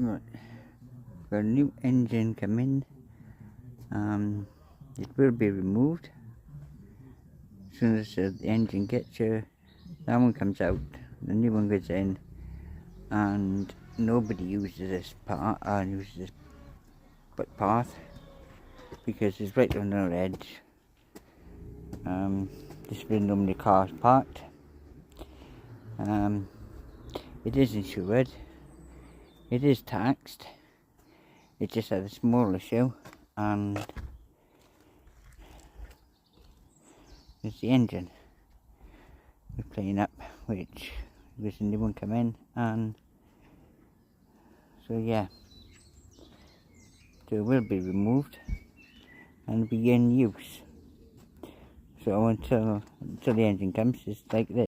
Right, got a new engine come in. It will be removed as soon as the engine gets here. That one comes out, the new one goes in, and nobody uses this part, uses this path, because it's right on our edge. This is where normally cars parked. It is insured, it is taxed, it just had a small issue, and it's the engine we're playing up, which was a new one come in, and so yeah, so it will be removed and be in use. So until the engine comes, it's like this.